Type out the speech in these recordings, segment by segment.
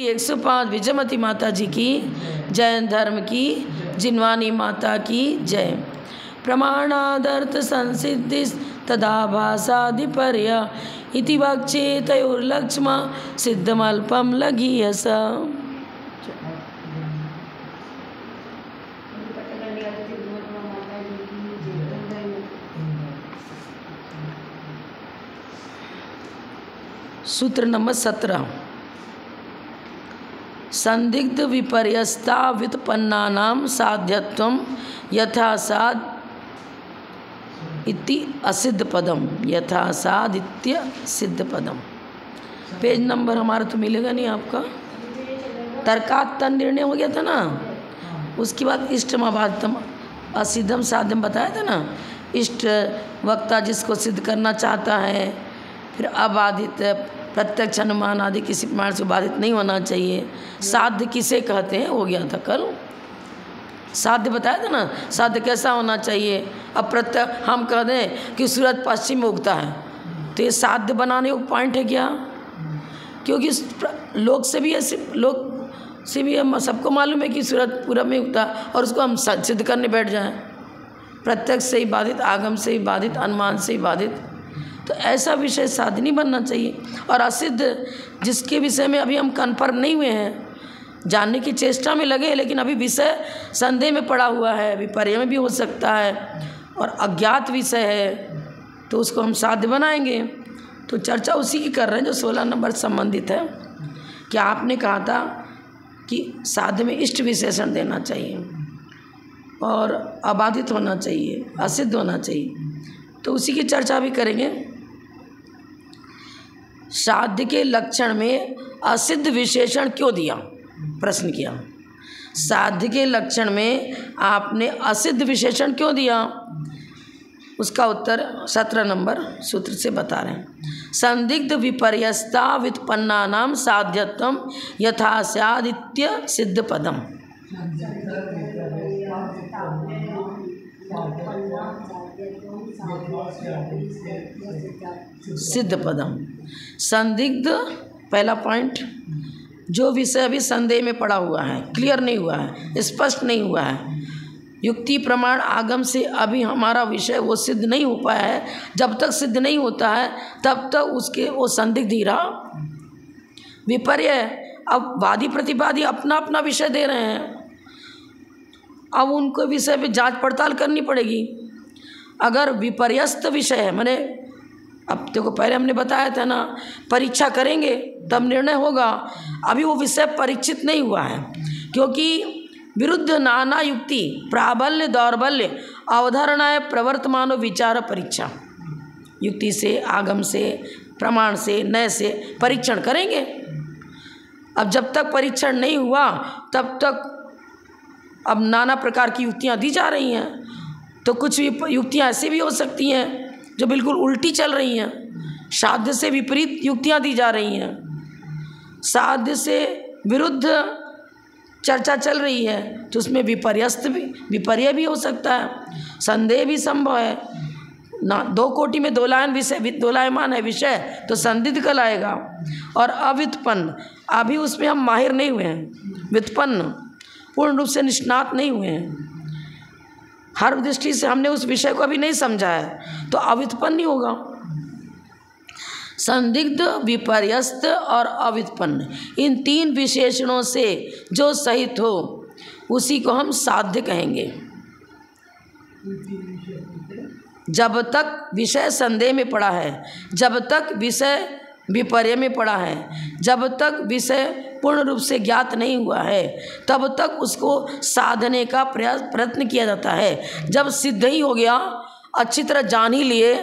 105 विजयमती माता जी की, जैन धर्म की जिनवानी माता की जय। प्रमाणादर्थ संसिद्धि तदाभासादिपर्य इति वक्षेतयोर्लक्ष्म सिद्धमल्पम लघीयस। सूत्र नंबर 17। संदिग्ध विपर्यस्ता व्युत्पन्नानां साध्यत्वं यथासाद इति असिद्ध पदम, यथासाद इत्य सिद्ध पदम। पेज नंबर हमारा तो मिलेगा नहीं आपका। तर्कात तन निर्णय हो गया था ना, उसके बाद इष्टमाबाधितम असिद्धम साध्यम बताया था ना। इष्ट वक्ता जिसको सिद्ध करना चाहता है, फिर अबाधित प्रत्यक्ष अनुमान आदि किसी प्रमाण से बाधित नहीं होना चाहिए। साध्य किसे कहते हैं हो गया था कल, साध्य बताया था ना। साध्य कैसा होना चाहिए। अब प्रत्यक्ष हम कह दें कि सूरज पश्चिम में उगता है, तो ये साध्य बनाने का पॉइंट है क्या? क्योंकि लोग से भी ऐसे, लोग से भी हम सबको मालूम है कि सूरज पूरब में उगता है, और उसको हम सिद्ध करने बैठ जाएं। प्रत्यक्ष से ही बाधित, आगम से ही बाधित, अनुमान से ही बाधित, तो ऐसा विषय साध्य नहीं बनना चाहिए। और असिद्ध जिसके विषय में अभी हम कन्फर्म नहीं हुए हैं, जानने की चेष्टा में लगे, लेकिन अभी विषय संदेह में पड़ा हुआ है, विपर्य में भी हो सकता है और अज्ञात विषय है, तो उसको हम साध्य बनाएंगे। तो चर्चा उसी की कर रहे हैं जो 16 नंबर संबंधित है। कि आपने कहा था कि साध्य में इष्ट विशेषण देना चाहिए और अबाधित होना चाहिए, असिद्ध होना चाहिए, तो उसी की चर्चा भी करेंगे। साध्य के लक्षण में असिद्ध विशेषण क्यों दिया, प्रश्न किया। साध्य के लक्षण में आपने असिद्ध विशेषण क्यों दिया, उसका उत्तर 17 नंबर सूत्र से बता रहे हैं। संदिग्ध विपर्यस्ता व्युत्पन्नानां साध्यत्वं यथा स्यादित्य सिद्ध पदम। सिद्ध पदम, संदिग्ध पहला पॉइंट, जो विषय अभी संदेह में पड़ा हुआ है, क्लियर नहीं हुआ है, स्पष्ट नहीं हुआ है, युक्ति प्रमाण आगम से अभी हमारा विषय वो सिद्ध नहीं हो पाया है। जब तक सिद्ध नहीं होता है तब तक उसके वो संदिग्ध ही रहा। विपर्य, अब वादी प्रतिवादी अपना अपना विषय दे रहे हैं, अब उनको विषय पे जांच पड़ताल करनी पड़ेगी। अगर विपर्यस्त विषय है, मैंने अब देखो पहले हमने बताया था ना, परीक्षा करेंगे तब निर्णय होगा। अभी वो विषय परीक्षित नहीं हुआ है, क्योंकि विरुद्ध नाना युक्ति प्राबल्य दौर्बल्य अवधारणाएं प्रवर्तमानो विचार परीक्षा, युक्ति से, आगम से, प्रमाण से, नए से परीक्षण करेंगे। अब जब तक परीक्षण नहीं हुआ तब तक अब नाना प्रकार की युक्तियां दी जा रही हैं। तो कुछ युक्तियां ऐसी भी हो सकती हैं जो बिल्कुल उल्टी चल रही हैं, साध्य से विपरीत युक्तियां दी जा रही हैं, साध्य से विरुद्ध चर्चा चल रही है, तो उसमें विपर्य भी हो सकता है, संदेह भी संभव है ना। दो कोटि में दोलायमान है विषय, तो संदिग्ध कल आएगा। और अव्युत्पन्न, अभी उसमें हम माहिर नहीं हुए हैं, व्युत्पन्न पूर्ण रूप से निष्णात नहीं हुए हैं, हर दृष्टि से हमने उस विषय को अभी नहीं समझा है, तो अव्युत्पन्न ही होगा। संदिग्ध, विपर्यस्त और अव्युत्पन्न, इन तीन विशेषणों से जो सहित हो उसी को हम साध्य कहेंगे। जब तक विषय संदेह में पड़ा है, जब तक विषय विपर्य में पड़ा है, जब तक विषय पूर्ण रूप से ज्ञात नहीं हुआ है, तब तक उसको साधने का प्रयत्न किया जाता है। जब सिद्ध ही हो गया, अच्छी तरह जान ही लिए,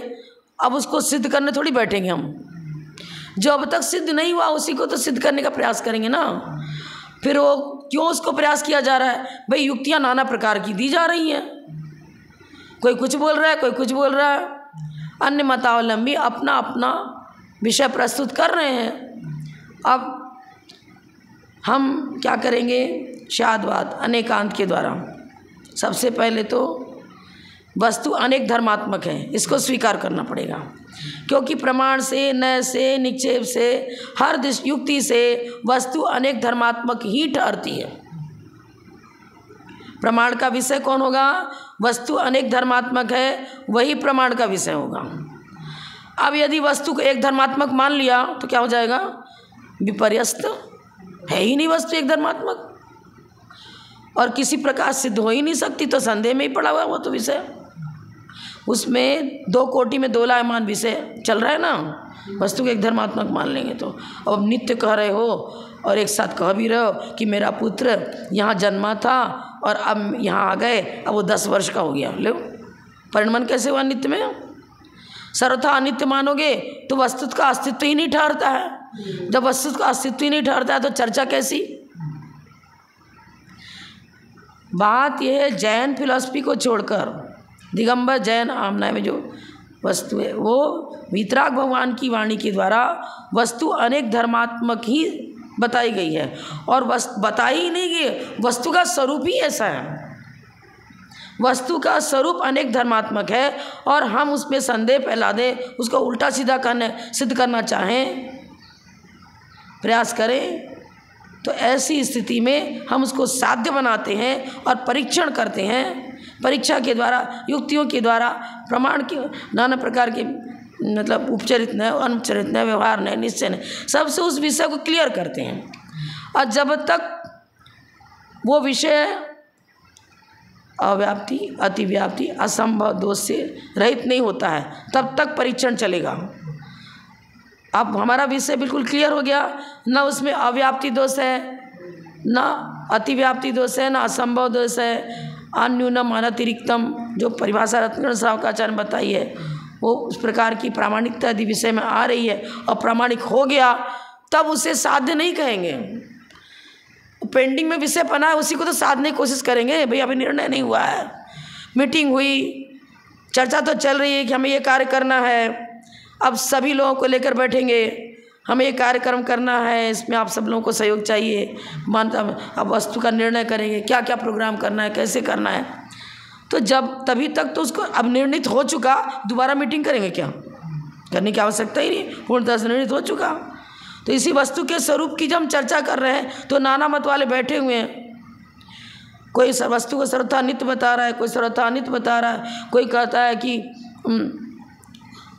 अब उसको सिद्ध करने थोड़ी बैठेंगे हम। जो अब तक सिद्ध नहीं हुआ उसी को तो सिद्ध करने का प्रयास करेंगे ना। फिर वो क्यों उसको प्रयास किया जा रहा है, भाई युक्तियां नाना प्रकार की दी जा रही हैं, कोई कुछ बोल रहा है, कोई कुछ बोल रहा है, अन्य मतावलंबी अपना अपना विषय प्रस्तुत कर रहे हैं। अब हम क्या करेंगे, शादवाद अनेकांत के द्वारा सबसे पहले तो वस्तु अनेक धर्मात्मक है, इसको स्वीकार करना पड़ेगा, क्योंकि प्रमाण से, नय से, निक्षेप से, हर युक्ति से वस्तु अनेक धर्मात्मक ही ठहरती है। प्रमाण का विषय कौन होगा? वस्तु अनेक धर्मात्मक है, वही प्रमाण का विषय होगा। अब यदि वस्तु को एक धर्मात्मक मान लिया तो क्या हो जाएगा? विपर्यस्त, है ही नहीं वस्तु एक धर्मात्मक, और किसी प्रकार सिद्ध हो ही नहीं सकती, तो संदेह में ही पड़ा हुआ वो तो विषय। उसमें दो कोटि में दो लायमान विषय चल रहा है ना, वस्तु को एक धर्मात्मक मान लेंगे तो। अब नित्य कह रहे हो और एक साथ कह भी रहे हो कि मेरा पुत्र यहाँ जन्मा था और अब यहाँ आ गए, अब वो 10 वर्ष का हो गया, लो परिणमन कैसे हुआ नित्य में? सर्वथा अनित्य मानोगे तो वस्तु का अस्तित्व ही नहीं ठहरता है। जब वस्तु का अस्तित्व ही नहीं ठहरता है तो चर्चा कैसी? बात यह है, जैन फिलॉसफी को छोड़कर दिगंबर जैन आमना में जो वस्तु है वो वीतराग भगवान की वाणी के द्वारा वस्तु अनेक धर्मात्मक ही बताई गई है, और बताई ही नहीं गई, वस्तु का स्वरूप ही ऐसा है। वस्तु का स्वरूप अनेक धर्मात्मक है और हम उसमें संदेह फैला दें, उसको उल्टा सीधा सिद्ध करना चाहें, प्रयास करें, तो ऐसी स्थिति में हम उसको साध्य बनाते हैं और परीक्षण करते हैं। परीक्षा के द्वारा, युक्तियों के द्वारा, प्रमाण के नाना प्रकार के मतलब उपचरित न, अनुपचरित न, व्यवहार न, निश्चय न, सबसे उस विषय को क्लियर करते हैं। और जब तक वो विषय अव्याप्ति, अतिव्याप्ति, असंभव दोष से रहित नहीं होता है तब तक परीक्षण चलेगा। अब हमारा विषय बिल्कुल क्लियर हो गया, ना उसमें अव्याप्ति दोष है, ना अतिव्याप्ति दोष है, ना असंभव दोष है, अन्यूनम अनतिरिक्तम, जो परिभाषा रत्न सावकाचार्य ने बताई है वो उस प्रकार की प्रामाणिकता यदि विषय में आ रही है और प्रामाणिक हो गया तब उसे साध्य नहीं कहेंगे। पेंडिंग में विषय बना है उसी को तो साधने की कोशिश करेंगे। भाई अभी निर्णय नहीं हुआ है, मीटिंग हुई, चर्चा तो चल रही है कि हमें ये कार्य करना है, अब सभी लोगों को लेकर बैठेंगे, हमें ये कार्यक्रम करना है, इसमें आप सब लोगों को सहयोग चाहिए, अब वस्तु का निर्णय करेंगे, क्या क्या प्रोग्राम करना है, कैसे करना है। तो जब तभी तक तो उसको अब निर्णित हो चुका, दोबारा मीटिंग करेंगे क्या? करने की आवश्यकता ही नहीं, पूर्णतः से निर्णित हो चुका। तो इसी वस्तु के स्वरूप की जब हम चर्चा कर रहे हैं तो नाना मत वाले बैठे हुए हैं, कोई वस्तु को सर्वथा नित्य बता रहा है, कोई सर्वथा अनित्य बता रहा है, कोई कहता है कि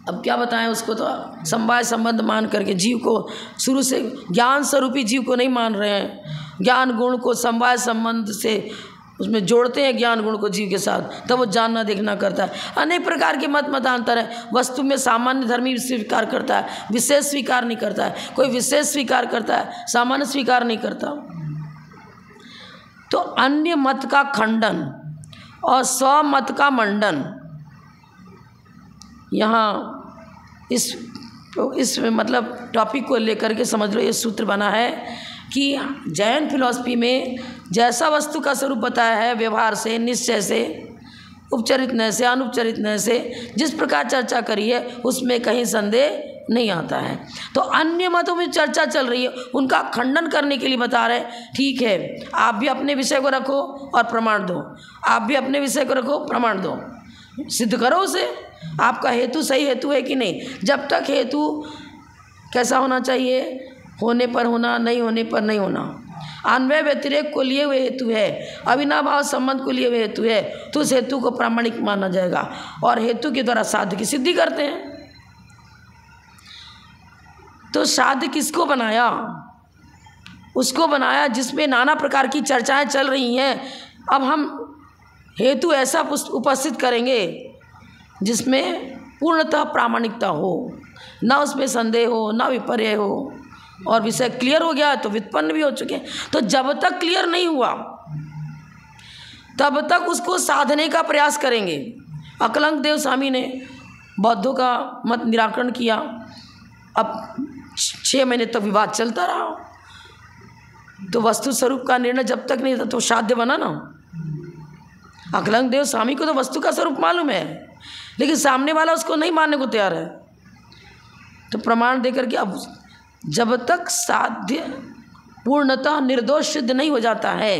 अब क्या बताएं उसको, तो समवाय संबंध मान करके जीव को शुरू से ज्ञान स्वरूपी जीव को नहीं मान रहे हैं, ज्ञान गुण को समवाय संबंध से उसमें जोड़ते हैं, ज्ञान गुण को जीव के साथ, तब वो जानना देखना करता है। अनेक प्रकार के मतांतर है। वस्तु में सामान्य धर्मी स्वीकार करता है, विशेष स्वीकार नहीं करता है, कोई विशेष स्वीकार करता है, सामान्य स्वीकार नहीं करता। तो अन्य मत का खंडन और स्वमत का मंडन, यहाँ इस मतलब टॉपिक को लेकर के समझ लो ये सूत्र बना है कि जैन फिलॉसफी में जैसा वस्तु का स्वरूप बताया है, व्यवहार से, निश्चय से, उपचरित न से, अनुपचरित न से, जिस प्रकार चर्चा करी है उसमें कहीं संदेह नहीं आता है। तो अन्य मतों में चर्चा चल रही है, उनका खंडन करने के लिए बता रहे हैं, ठीक है आप भी अपने विषय को रखो और प्रमाण दो, आप भी अपने विषय को रखो, प्रमाण दो, सिद्ध करो उसे, आपका हेतु सही हेतु है कि नहीं। जब तक हेतु कैसा होना चाहिए, होने पर होना, नहीं होने पर नहीं होना, अन्वय व्यतिरेक को लिए हुए हेतु है, अविनाभाव संबंध को लिए हुए हेतु है, तो उस हेतु को प्रामाणिक माना जाएगा और हेतु के द्वारा साध्य की सिद्धि करते हैं। तो साध्य किसको बनाया? उसको बनाया जिसमें नाना प्रकार की चर्चाएं चल रही हैं। अब हम हेतु ऐसा उपस्थित करेंगे जिसमें पूर्णतः प्रामाणिकता हो, ना उसमें संदेह हो, ना विपर्य हो, और विषय क्लियर हो गया तो व्युत्पन्न भी हो चुके हैं। तो जब तक क्लियर नहीं हुआ तब तक उसको साधने का प्रयास करेंगे। अकलंक देव स्वामी ने बौद्धों का मत निराकरण किया, अब 6 महीने तक विवाद चलता रहा। तो वस्तु स्वरूप का निर्णय जब तक नहीं था तो साध्य बना ना। अकलंक देव स्वामी को तो वस्तु का स्वरूप मालूम है, लेकिन सामने वाला उसको नहीं मानने को तैयार है। तो प्रमाण देकर के अब जब तक साध्य पूर्णतः निर्दोष सिद्ध नहीं हो जाता है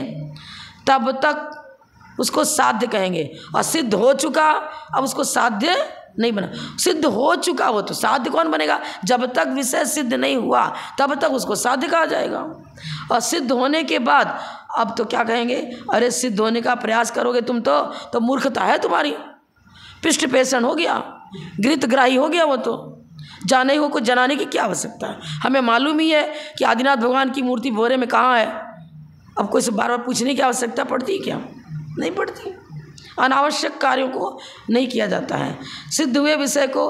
तब तक उसको साध्य कहेंगे। और सिद्ध हो चुका अब उसको साध्य नहीं बना। सिद्ध हो चुका हो तो साध्य कौन बनेगा? जब तक विषय सिद्ध नहीं हुआ तब तक उसको साध्य कहा जाएगा। और सिद्ध होने के बाद अब तो क्या कहेंगे? अरे सिद्ध होने का प्रयास करोगे तुम तो मूर्खता है तुम्हारी, पिष्ट पेषण हो गया, गृतग्राही हो गया। वो तो जाने हो कुछ जनाने की क्या आवश्यकता है? हमें मालूम ही है कि आदिनाथ भगवान की मूर्ति भोरे में कहाँ है। अब कोई से बार बार पूछने की आवश्यकता पड़ती है क्या? नहीं पड़ती। अनावश्यक कार्यों को नहीं किया जाता है। सिद्ध हुए विषय को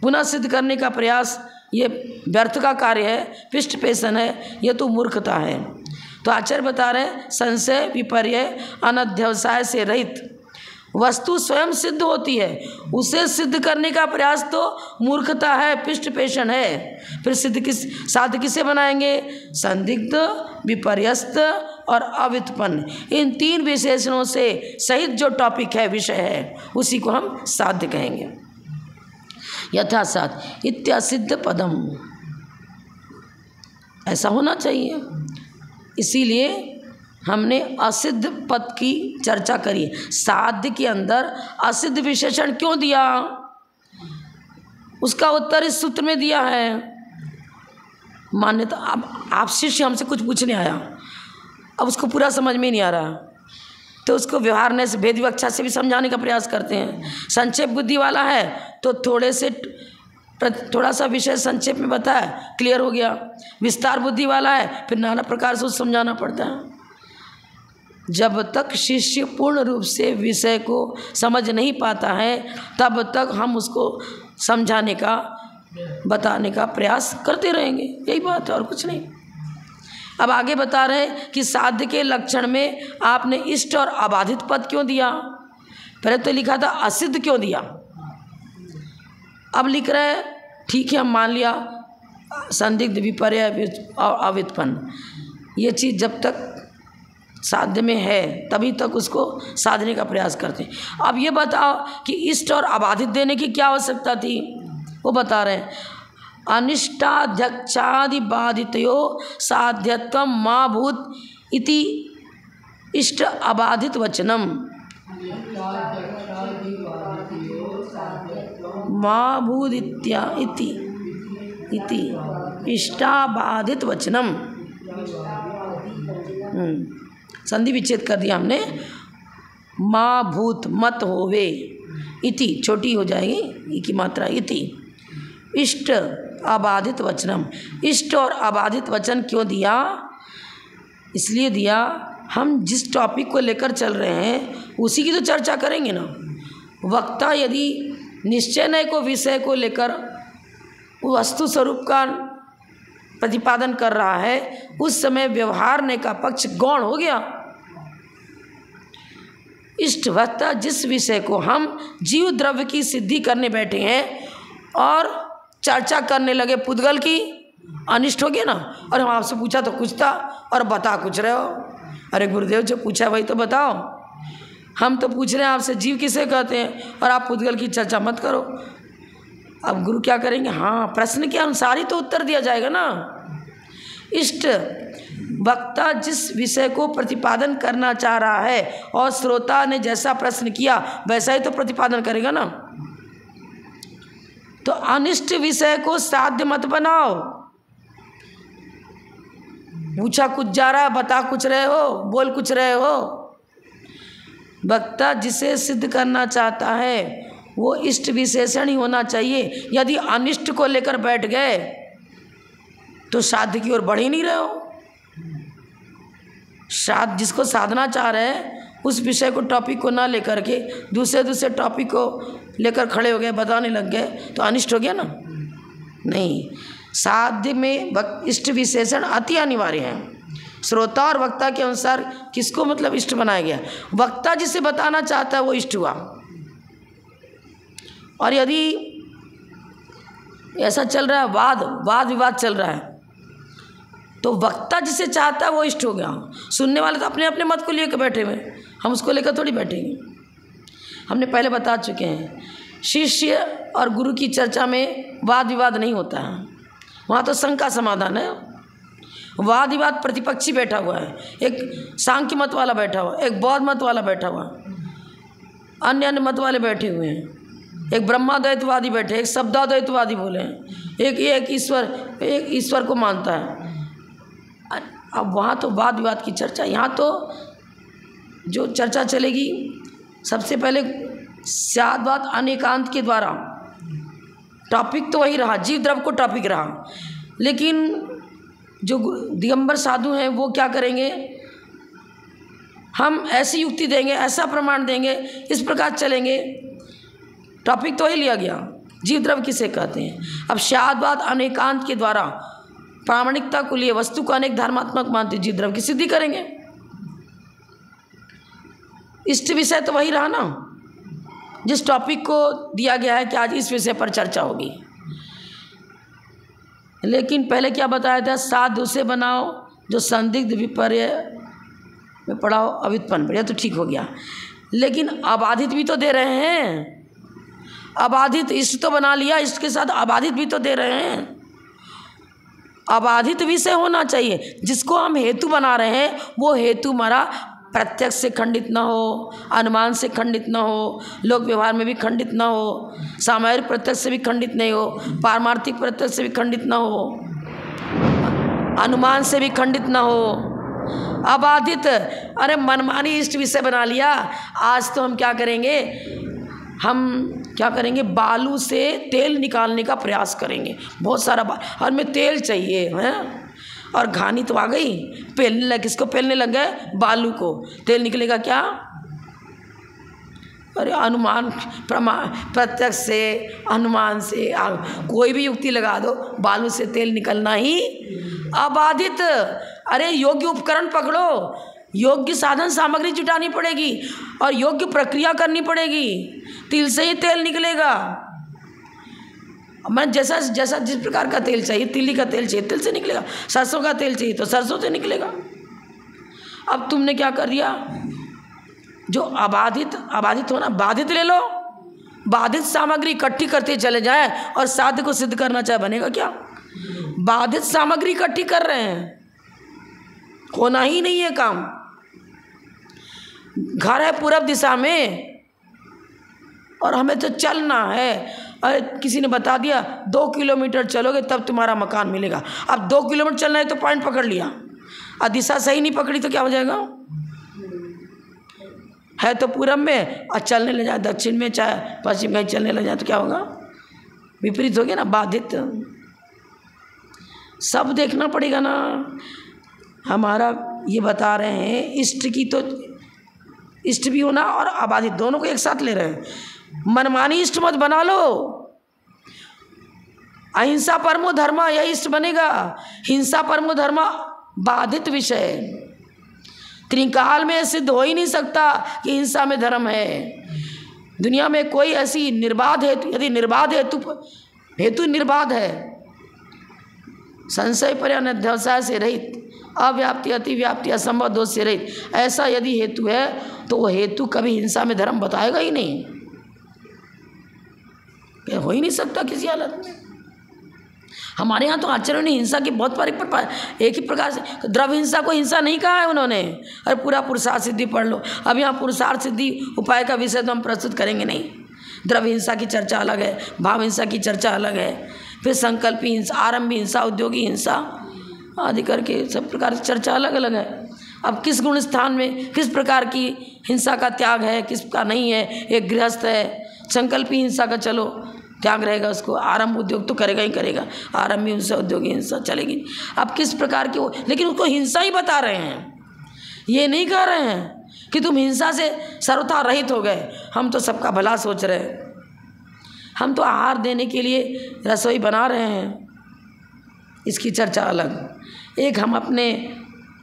पुनः सिद्ध करने का प्रयास ये व्यर्थ का कार्य है, पिष्ट पेषण है, ये तो मूर्खता है। तो आचार्य बता रहे हैं संशय विपर्य अनध्यवसाय से रहित वस्तु स्वयं सिद्ध होती है, उसे सिद्ध करने का प्रयास तो मूर्खता है, पिष्ट पेषण है। फिर साध्य किसे बनाएंगे? संदिग्ध, विपर्यस्त और अव्युत्पन्न, इन तीन विशेषणों से सहित जो टॉपिक है, विषय है, उसी को हम साध्य कहेंगे। यथा साध्य इत्यासिद्ध पदम, ऐसा होना चाहिए। इसीलिए हमने असिद्ध पद की चर्चा करी। साध्य के अंदर असिद्ध विशेषण क्यों दिया, उसका उत्तर इस सूत्र में दिया है। मान्यता अब आप शिष्य हमसे कुछ पूछने आया, अब उसको पूरा समझ में नहीं आ रहा, तो उसको व्यवहार से भेद विवक्षा से भी समझाने का प्रयास करते हैं। संक्षेप बुद्धि वाला है तो थोड़ा सा विषय संक्षेप में बताया, क्लियर हो गया। विस्तार बुद्धि वाला है फिर नाना प्रकार से उसको समझाना पड़ता है। जब तक शिष्य पूर्ण रूप से विषय को समझ नहीं पाता है तब तक हम उसको समझाने का, बताने का प्रयास करते रहेंगे, यही बात है और कुछ नहीं। अब आगे बता रहे हैं कि साध्य के लक्षण में आपने इष्ट और अबाधित पद क्यों दिया। पहले तो लिखा था असिद्ध क्यों दिया, अब लिख रहे हैं ठीक है हम मान लिया संदिग्ध, विपर्य और अव्युत्पन्न, ये चीज़ जब तक साध्य में है तभी तक उसको साधने का प्रयास करते हैं। अब ये बताओ कि इष्ट और अबाधित देने की क्या आवश्यकता थी, वो बता रहे हैं अनिष्टाध्यक्षादि बाधितयो साध्यत्व माँ भूत इति इष्ट अबाधित वचनम। माँ भूत इति इष्टाबाधित वचनम। संधि विच्छेद कर दिया हमने। माँ भूत मत होवे, इति छोटी हो जाएगी, ई की मात्रा इति इष्ट अबाधित वचनम। इष्ट और अबाधित वचन क्यों दिया? इसलिए दिया हम जिस टॉपिक को लेकर चल रहे हैं उसी की तो चर्चा करेंगे ना। वक्ता यदि निश्चय नय को विषय को लेकर वस्तु स्वरूप का प्रतिपादन कर रहा है उस समय व्यवहार ने का पक्ष गौण हो गया। इष्ट वक्ता जिस विषय को हम जीव द्रव्य की सिद्धि करने बैठे हैं और चर्चा करने लगे पुद्गल की, अनिष्ट हो गया ना। और हम आपसे पूछा तो कुछ था और बता कुछ रहे हो। अरे गुरुदेव जो पूछा वही तो बताओ, हम तो पूछ रहे हैं आपसे जीव किसे कहते हैं और आप पुद्गल की चर्चा मत करो। अब गुरु क्या करेंगे? हाँ, प्रश्न के अनुसार ही तो उत्तर दिया जाएगा ना। इष्ट वक्ता जिस विषय को प्रतिपादन करना चाह रहा है और श्रोता ने जैसा प्रश्न किया वैसा ही तो प्रतिपादन करेगा ना। तो अनिष्ट विषय को साध्य मत बनाओ। पूछा कुछ जा रहा है, बता कुछ रहे हो, बोल कुछ रहे हो। वक्ता जिसे सिद्ध करना चाहता है वो इष्ट विशेषण ही होना चाहिए। यदि अनिष्ट को लेकर बैठ गए तो साध्य की ओर बढ़ ही नहीं रहे हो। जिसको साधना चाह रहे हैं उस विषय को, टॉपिक को ना लेकर के दूसरे टॉपिक को लेकर खड़े हो गए, बताने लग गए, तो अनिष्ट हो गया ना। नहीं, साध्य में इष्ट विशेषण अति अनिवार्य है। श्रोता और वक्ता के अनुसार किसको मतलब इष्ट बनाया गया? वक्ता जिसे बताना चाहता है वो इष्ट हुआ। और यदि ऐसा चल रहा है वाद विवाद चल रहा है तो वक्ता जिसे चाहता है वो इष्ट हो गया। सुनने वाले तो अपने अपने मत को लेकर बैठे हुए, हम उसको लेकर थोड़ी बैठेंगे। हमने पहले बता चुके हैं शिष्य और गुरु की चर्चा में वाद विवाद नहीं होता है, वहाँ तो शंका समाधान है। वाद विवाद प्रतिपक्षी बैठा हुआ है, एक सांख्य मत वाला बैठा हुआ, एक बौद्ध मत वाला बैठा हुआ, अन्य अन्य मत वाले बैठे हुए हैं, एक ब्रह्माद्वैतवादी बैठे, एक शब्दाद्वैतवादी बोले हैं, एक ईश्वर को मानता है। अब वहाँ तो वाद विवाद की चर्चा, यहाँ तो जो चर्चा चलेगी सबसे पहले स्याद्वाद अनेकांत के द्वारा। टॉपिक तो वही रहा, जीव द्रव्य को टॉपिक रहा, लेकिन जो दिगंबर साधु हैं वो क्या करेंगे, हम ऐसी युक्ति देंगे, ऐसा प्रमाण देंगे, इस प्रकार चलेंगे। टॉपिक तो वही लिया गया, जीव द्रव्य किसे कहते हैं। अब स्याद्वाद अनेकांत के द्वारा प्रामाणिकता को लिए वस्तु को अनेक धर्मात्मक मानते जीव द्रव्य की सिद्धि करेंगे। इष्ट विषय तो वही रहा ना, जिस टॉपिक को दिया गया है कि आज इस विषय पर चर्चा होगी। लेकिन पहले क्या बताया था, साधु से बनाओ जो संदिग्ध विपर्य में पढ़ाओ अव्युत्पन्न पर, यह तो ठीक हो गया। लेकिन अबाधित भी तो दे रहे हैं, अबाधित इष्ट तो बना लिया, इष्ट के साथ अबाधित भी तो दे रहे हैं। अबाधित विषय होना चाहिए, जिसको हम हेतु बना रहे हैं वो हेतु हमारा प्रत्यक्ष से खंडित न हो, अनुमान से खंडित न हो, लोक व्यवहार में भी खंडित न हो, सामयिक प्रत्यक्ष से भी खंडित नहीं हो, पारमार्थिक प्रत्यक्ष से भी खंडित न हो, अनुमान से भी खंडित न हो। अबाधित, अरे मनमानी इष्ट विषय बना लिया। आज तो हम क्या करेंगे, बालू से तेल निकालने का प्रयास करेंगे। बहुत सारा और में तेल चाहिए है, और घानी तो आ गई, पेलने लग, किसको पेलने लग गए, बालू को। तेल निकलेगा क्या, अरे अनुमान प्रत्यक्ष से, अनुमान से, कोई भी युक्ति लगा दो, बालू से तेल निकलना ही अबाधित। अरे योग्य उपकरण पकड़ो, योग्य साधन सामग्री जुटानी पड़ेगी और योग्य प्रक्रिया करनी पड़ेगी, तिल से ही तेल निकलेगा। मैं जैसा जिस प्रकार का तेल चाहिए, तिली का तेल चाहिए, तिल से निकलेगा, सरसों का तेल चाहिए तो सरसों से निकलेगा। अब तुमने क्या कर दिया, जो अबाधित होना, बाधित ले लो, बाधित सामग्री इकट्ठी करते चले जाए और साध्य को सिद्ध करना चाहे, बनेगा क्या। बाधित सामग्री इकट्ठी कर रहे हैं, होना ही नहीं है काम। घर है पूरब दिशा में और हमें तो चलना है, अरे किसी ने बता दिया 2 किलोमीटर चलोगे तब तुम्हारा मकान मिलेगा। अब 2 किलोमीटर चलना है तो पॉइंट पकड़ लिया, और दिशा सही नहीं पकड़ी तो क्या हो जाएगा, है तो पूरब में और चलने लग जाए दक्षिण में, चाहे पश्चिम कहीं चलने लग जाए तो क्या होगा, विपरीत हो गया ना, बाधित। सब देखना पड़ेगा ना। हमारा ये बता रहे हैं इष्ट की, तो इष्ट भी होना और अबाधित दोनों को एक साथ ले रहे हैं। मनमानी इष्ट मत बना लो, अहिंसा परमो धर्म यह इष्ट बनेगा। हिंसा परमो धर्म बाधित विषय, त्रिकाल में सिद्ध हो ही नहीं सकता कि हिंसा में धर्म है। दुनिया में कोई ऐसी निर्बाध हेतु, यदि निर्बाध हेतु निर्बाध है, संशय पर अनध्याय से रहित, अव्याप्ति अतिव्याप्ति असंभव दोष से रहित, ऐसा यदि हेतु है तो वो हेतु कभी हिंसा में धर्म बताएगा ही नहीं, हो ही नहीं सकता किसी हालत में। हमारे यहाँ तो आचार्यों ने हिंसा की बहुत एक ही प्रकार से, द्रव्य हिंसा को हिंसा नहीं कहा है उन्होंने। अरे पूरा पुरुषार्थ सिद्धि पढ़ लो। अब यहाँ पुरुषार्थ सिद्धि उपाय का विषय तो हम प्रस्तुत करेंगे नहीं। द्रव्य हिंसा की चर्चा अलग है, भाव हिंसा की चर्चा अलग है, फिर संकल्पी हिंसा, आरंभी हिंसा, उद्योगी हिंसा आदि करके सब प्रकार की चर्चा अलग अलग है। अब किस गुण स्थान में किस प्रकार की हिंसा का त्याग है, किस का नहीं है। एक गृहस्थ है, संकल्पी हिंसा का चलो त्याग रहेगा, उसको आरंभ उद्योग तो करेगा ही करेगा, आरंभी हिंसा उद्योगी हिंसा चलेगी। अब किस प्रकार की वो, लेकिन उसको हिंसा ही बता रहे हैं, ये नहीं कह रहे हैं कि तुम हिंसा से सर्वथा रहित हो गए। हम तो सबका भला सोच रहे हैं, हम तो आहार देने के लिए रसोई बना रहे हैं, इसकी चर्चा अलग। एक हम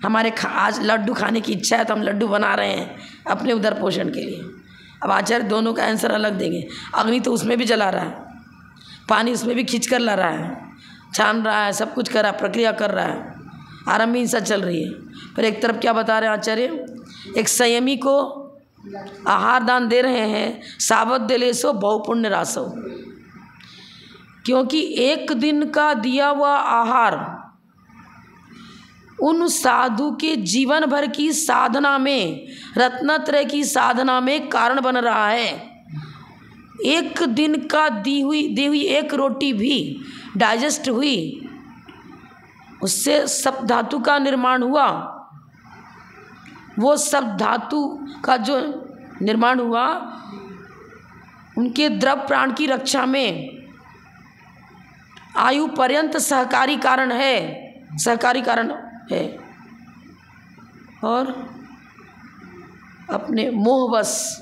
हमारे आज लड्डू खाने की इच्छा है तो हम लड्डू बना रहे हैं अपने उदर पोषण के लिए। अब आचार्य दोनों का आंसर अलग देंगे। अग्नि तो उसमें भी जला रहा है, पानी उसमें भी खींच कर ला रहा है, छान रहा है, सब कुछ कर रहा है, प्रक्रिया कर रहा है, आरंभी हिंसा चल रही है। पर एक तरफ क्या बता रहे हैं आचार्य, एक संयमी को आहार दान दे रहे हैं, सावध दिलेसो बहुपुण्य रासो, क्योंकि एक दिन का दिया हुआ आहार उन साधु के जीवन भर की साधना में, रत्नत्रय की साधना में कारण बन रहा है। एक दिन का दी हुई एक रोटी भी डाइजेस्ट हुई, उससे सप्त धातु का निर्माण हुआ। वो सप्त धातु का जो निर्माण हुआ उनके द्रव प्राण की रक्षा में आयु पर्यंत सहकारी कारण है। और अपने मोहवश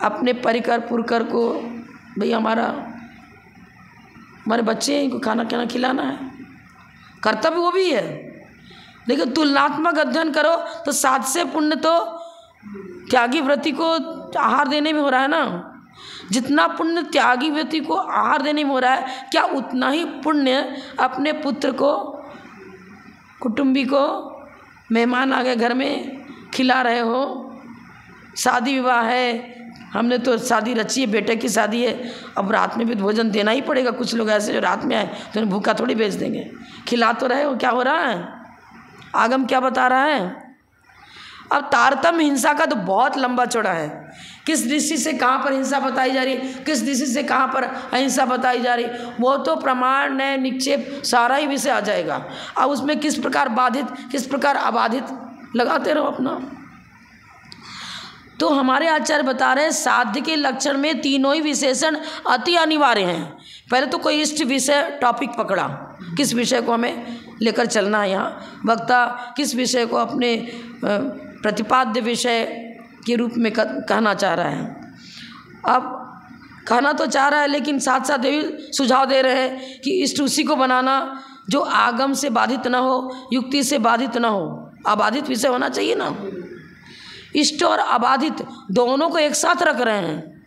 अपने परिकर पुरकर को, भाई हमारे बच्चे हैं, इनको खाना खिलाना है, कर्तव्य वो भी है। लेकिन तुलनात्मक अध्ययन करो तो 7 से पुण्य तो त्यागी व्रति को आहार देने में हो रहा है ना। जितना पुण्य त्यागी व्यक्ति को आहार देने में हो रहा है, क्या उतना ही पुण्य अपने पुत्र को, कुटुंबी को, मेहमान आ गए घर में, खिला रहे हो। शादी विवाह है, हमने तो शादी रची है, बेटे की शादी है, अब रात में भी भोजन देना ही पड़ेगा। कुछ लोग ऐसे जो रात में आए तो उन्हें भूखा थोड़ी भेज देंगे, खिला तो रहे हो। क्या हो रहा है, आगम क्या बता रहा है। अब तारतम्य हिंसा का तो बहुत लंबा चौड़ा है। किस दृष्टि से कहाँ पर हिंसा बताई जा रही है, किस दृष्टि से कहाँ पर अहिंसा बताई जा रही, वो तो प्रमाण न्याय निक्षेप सारा ही विषय आ जाएगा। अब उसमें किस प्रकार बाधित, किस प्रकार अबाधित लगाते रहो अपना। तो हमारे आचार्य बता रहे हैं साध्य के लक्षण में तीनों ही विशेषण अति अनिवार्य हैं। पहले तो कोई इष्ट विषय टॉपिक पकड़ा, किस विषय को हमें लेकर चलना है। यहाँ वक्ता किस विषय को अपने प्रतिपाद्य विषय के रूप में कहना चाह रहा है। अब कहना तो चाह रहा है, लेकिन साथ साथ ये भी सुझाव दे रहे हैं कि इष्ट उसी को बनाना जो आगम से बाधित ना हो, युक्ति से बाधित ना हो। अबाधित विषय होना चाहिए ना। इष्ट और अबाधित दोनों को एक साथ रख रहे हैं।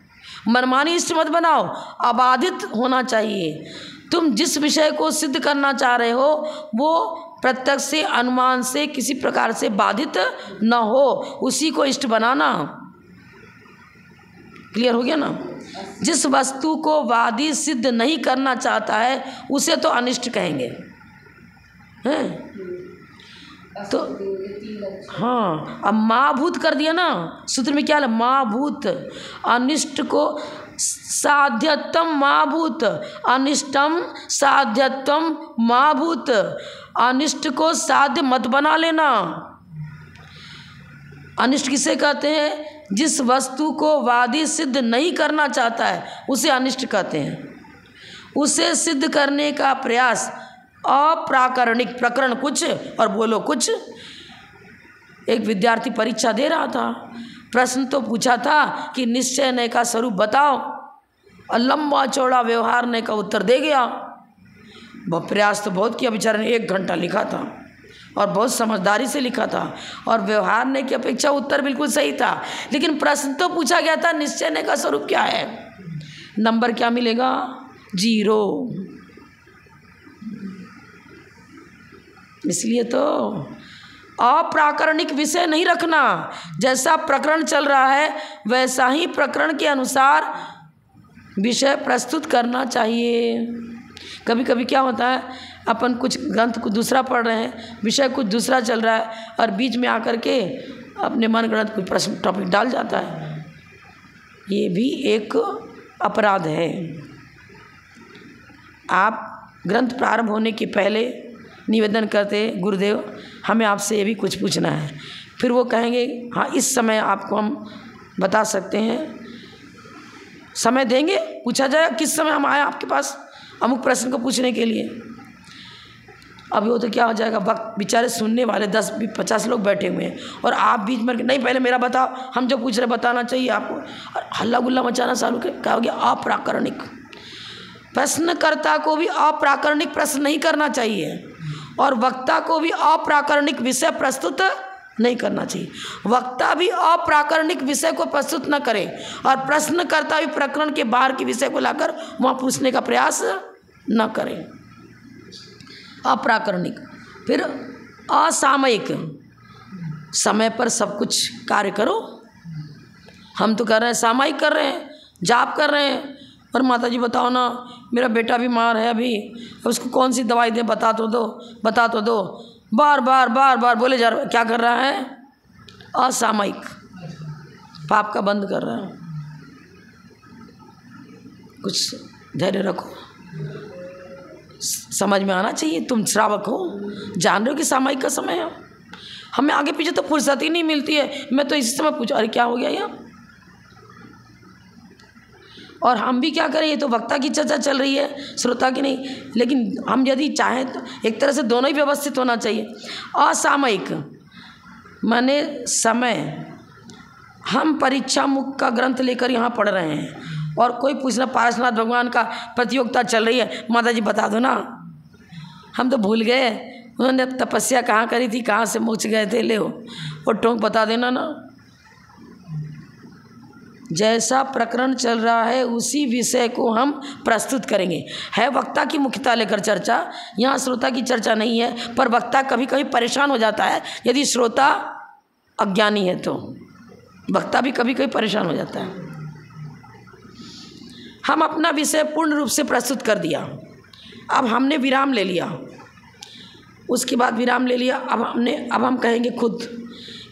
मनमानी इष्ट मत बनाओ, अबाधित होना चाहिए। तुम जिस विषय को सिद्ध करना चाह रहे हो वो प्रत्यक्ष से, अनुमान से किसी प्रकार से बाधित न हो, उसी को इष्ट बनाना। क्लियर हो गया ना। जिस वस्तु को वादी सिद्ध नहीं करना चाहता है उसे तो अनिष्ट कहेंगे, हैं? तो हाँ, अब महाभूत कर दिया ना सूत्र में, क्या है महाभूत। अनिष्ट को साध्यत्म महाभूत, अनिष्टम साध्यत्म महाभूत। अनिष्ट को साध्य मत बना लेना। अनिष्ट किसे कहते हैं, जिस वस्तु को वादी सिद्ध नहीं करना चाहता है उसे अनिष्ट कहते हैं। उसे सिद्ध करने का प्रयास अप्राकरणिक, प्रकरण कुछ और बोलो कुछ। एक विद्यार्थी परीक्षा दे रहा था, प्रश्न तो पूछा था कि निश्चय ने का स्वरूप बताओ, और लंबा चौड़ा व्यवहार ने का उत्तर दे गया। वह प्रयास तो बहुत किया, बेचारे ने 1 घंटा लिखा था और बहुत समझदारी से लिखा था, और व्यवहार ने की अपेक्षा उत्तर बिल्कुल सही था। लेकिन प्रश्न तो पूछा गया था निश्चय ने का स्वरूप क्या है, नंबर क्या मिलेगा, 0। इसलिए तो अप्राकरणिक विषय नहीं रखना। जैसा प्रकरण चल रहा है वैसा ही प्रकरण के अनुसार विषय प्रस्तुत करना चाहिए। कभी कभी क्या होता है, अपन कुछ ग्रंथ को दूसरा पढ़ रहे हैं, विषय कुछ दूसरा चल रहा है, और बीच में आकर के अपने मनगढ़ंत कोई प्रश्न टॉपिक डाल जाता है। ये भी एक अपराध है। आप ग्रंथ प्रारंभ होने के पहले निवेदन करते, गुरुदेव हमें आपसे ये भी कुछ पूछना है। फिर वो कहेंगे हाँ इस समय आपको हम बता सकते हैं, समय देंगे, पूछा जाएगा किस समय हम आए आपके पास अमुक प्रश्न को पूछने के लिए। अब वो तो क्या हो जाएगा, वक्त बेचारे सुनने वाले 10-50 लोग बैठे हुए हैं, और आप बीच में नहीं पहले मेरा बताओ, हम जो पूछ रहे बताना चाहिए आपको, और हल्ला गुल्ला मचाना चालू क्या हो गया, अप्राकरणिक। प्रश्नकर्ता को भी अप्राकरणिक प्रश्न नहीं करना चाहिए, और वक्ता को भी अप्राकरणिक विषय प्रस्तुत नहीं करना चाहिए। वक्ता भी अप्राकरणिक विषय को प्रस्तुत न करे, और प्रश्नकर्ता भी प्रकरण के बाहर के विषय को लाकर वहाँ पूछने का प्रयास न करे। अप्राकरणिक। फिर असामयिक, समय पर सब कुछ कार्य करो। हम तो कर रहे हैं सामयिक कर रहे हैं, जाप कर रहे हैं, और माता जी बताओ ना मेरा बेटा बीमार है अभी, उसको कौन सी दवाई दें, बता तो दो। बार बार बार बार बोले जा रहा है। क्या कर रहा है? असामयिक पाप का बंद कर रहा है। कुछ धैर्य रखो, समझ में आना चाहिए। तुम श्रावक हो, जान रहे हो कि सामयिक का समय है। हमें आगे पीछे तो फुर्सत ही नहीं मिलती है। मैं तो इसी समय पूछा, अरे क्या हो गया यार? और हम भी क्या करें, ये तो वक्ता की चर्चा चल रही है, श्रोता की नहीं। लेकिन हम यदि चाहें तो एक तरह से दोनों ही व्यवस्थित होना चाहिए। असामयिक माने समय, हम परीक्षा मुख का ग्रंथ लेकर यहाँ पढ़ रहे हैं और कोई पूछना पारसनाथ भगवान का प्रतियोगिता चल रही है, माता जी बता दो ना, हम तो भूल गए उन्होंने तपस्या कहाँ करी थी, कहाँ से मोक्ष गए थे, ले वो टोंक बता देना ना। जैसा प्रकरण चल रहा है उसी विषय को हम प्रस्तुत करेंगे। है वक्ता की मुख्यता लेकर चर्चा, यहाँ श्रोता की चर्चा नहीं है। पर वक्ता कभी कभी परेशान हो जाता है, यदि श्रोता अज्ञानी है तो वक्ता भी कभी कभी परेशान हो जाता है। हम अपना विषय पूर्ण रूप से प्रस्तुत कर दिया, अब हमने विराम ले लिया। उसके बाद विराम ले लिया, अब हम कहेंगे खुद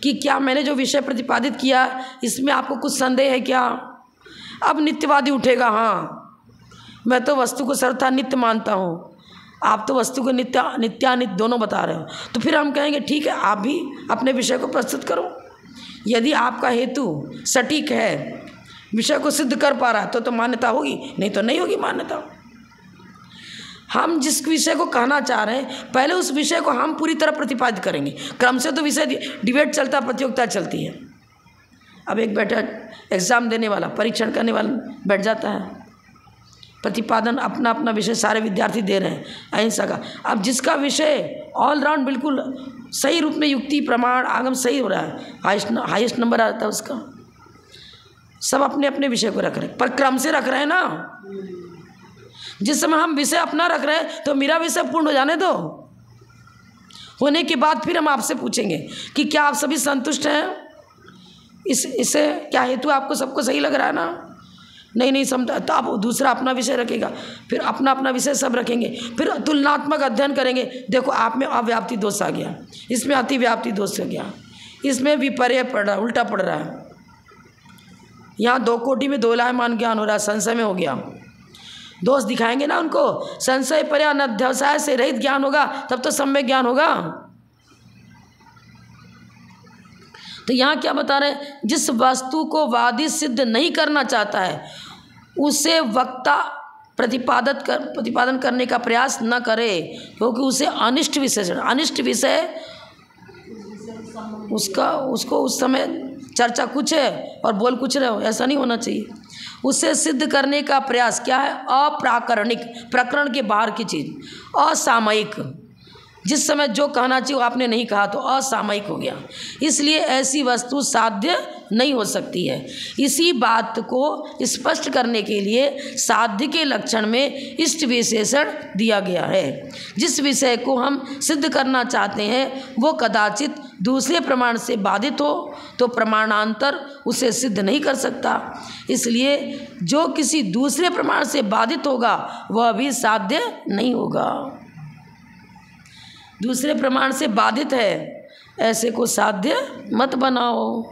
कि क्या मैंने जो विषय प्रतिपादित किया इसमें आपको कुछ संदेह है क्या? अब नित्यवादी उठेगा, हाँ मैं तो वस्तु को सर्वथा नित्य मानता हूँ, आप तो वस्तु को नित्यानित्य दोनों बता रहे हो। तो फिर हम कहेंगे ठीक है, आप भी अपने विषय को प्रस्तुत करो। यदि आपका हेतु सटीक है, विषय को सिद्ध कर पा रहा है तो मान्यता होगी, नहीं तो नहीं होगी मान्यता। हम जिस विषय को कहना चाह रहे हैं पहले उस विषय को हम पूरी तरह प्रतिपादित करेंगे। क्रम से तो विषय डिबेट चलता, प्रतियोगिता चलती है। अब एक बैठा एग्ज़ाम देने वाला, परीक्षण करने वाला बैठ जाता है, प्रतिपादन अपना अपना विषय सारे विद्यार्थी दे रहे हैं अहिंसा का। अब जिसका विषय ऑलराउंड बिल्कुल सही रूप में युक्ति प्रमाण आगम सही हो रहा है, हाईएस्ट नंबर आता है उसका। सब अपने अपने विषय को रख रहे हैं, पर क्रम से रख रहे हैं ना। जिस समय हम विषय अपना रख रहे हैं तो मेरा विषय पूर्ण हो जाने दो, होने के बाद फिर हम आपसे पूछेंगे कि क्या आप सभी संतुष्ट हैं, इससे क्या हेतु आपको सबको सही लग रहा है ना? नहीं समझता तो आप दूसरा अपना विषय रखेगा, फिर अपना अपना विषय सब रखेंगे, फिर तुलनात्मक अध्ययन करेंगे। देखो आप में अव्याप्ति दोष आ गया, इसमें अतिव्याप्ति दोष आ गया, इसमें विपर्य पड़ रहा है, उल्टा पड़ रहा है। यहाँ 2 कोटि में 2 लायमान ज्ञान हो रहा है, संशय में हो गया। दोष दिखाएंगे ना उनको, संशय पर्या अनध्यवसाय से रहित ज्ञान होगा तब तो सम्यक ज्ञान होगा। तो यहाँ क्या बता रहे हैं, जिस वस्तु को वादी सिद्ध नहीं करना चाहता है उसे वक्ता प्रतिपादन करने का प्रयास न करे, क्योंकि उसे अनिष्ट विषय उसको उस समय चर्चा कुछ है और बोल कुछ रहे हो, ऐसा नहीं होना चाहिए। उसे सिद्ध करने का प्रयास क्या है? अप्राकरणिक, प्रकरण के बाहर की चीज़, असामयिक। जिस समय जो कहना चाहिए वो आपने नहीं कहा तो असामयिक हो गया, इसलिए ऐसी वस्तु साध्य नहीं हो सकती है। इसी बात को स्पष्ट करने के लिए साध्य के लक्षण में इष्ट विशेषण दिया गया है। जिस विषय को हम सिद्ध करना चाहते हैं वो कदाचित दूसरे प्रमाण से बाधित हो तो प्रमाणांतर उसे सिद्ध नहीं कर सकता, इसलिए जो किसी दूसरे प्रमाण से बाधित होगा वह भी साध्य नहीं होगा। दूसरे प्रमाण से बाधित है, ऐसे को साध्य मत बनाओ।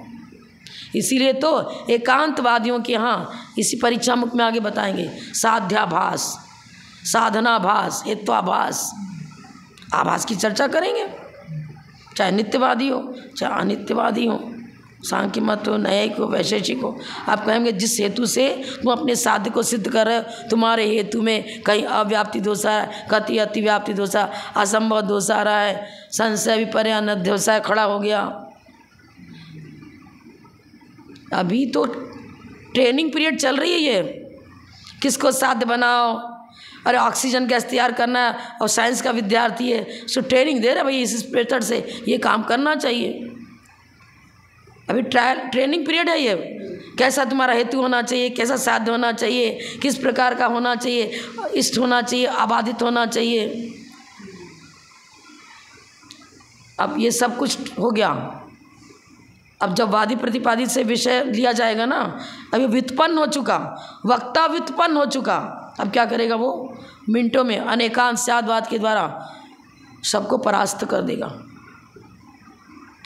इसीलिए तो एकांतवादियों के यहाँ इसी परीक्षा मुख में आगे बताएंगे साध्याभास, साधनाभास, हेत्वाभास, आभास की चर्चा करेंगे, चाहे नित्यवादी हो चाहे अनित्यवादी हो, सांख्य मत हो, न्यायिक हो, वैशेषिक हो। आप कहेंगे जिस हेतु से तुम अपने साध्य को सिद्ध कर रहे हो तुम्हारे हेतु में कहीं अव्याप्ति दोष आ रहा है, कति अतिव्याप्ति दोष, असंभव दोष आ रहा है, संशय विपर्य अनध्यवसाय खड़ा हो गया। अभी तो ट्रेनिंग पीरियड चल रही है, ये किसको साध्य बनाओ, अरे ऑक्सीजन गैस तैयार करना है और साइंस का विद्यार्थी है सो ट्रेनिंग दे रहे भाई इस मेथड से ये काम करना चाहिए। अभी ट्रेनिंग पीरियड है, ये कैसा तुम्हारा हेतु होना चाहिए, कैसा साध्य होना चाहिए, किस प्रकार का होना चाहिए, इष्ट होना चाहिए, आबादित होना चाहिए। अब ये सब कुछ हो गया। अब जब वादी प्रतिपादित से विषय लिया जाएगा ना, अभी व्युत्पन्न हो चुका, वक्ता व्युत्पन्न हो चुका, अब क्या करेगा वो? मिनटों में अनेकांश स्यादवाद के द्वारा सबको परास्त कर देगा।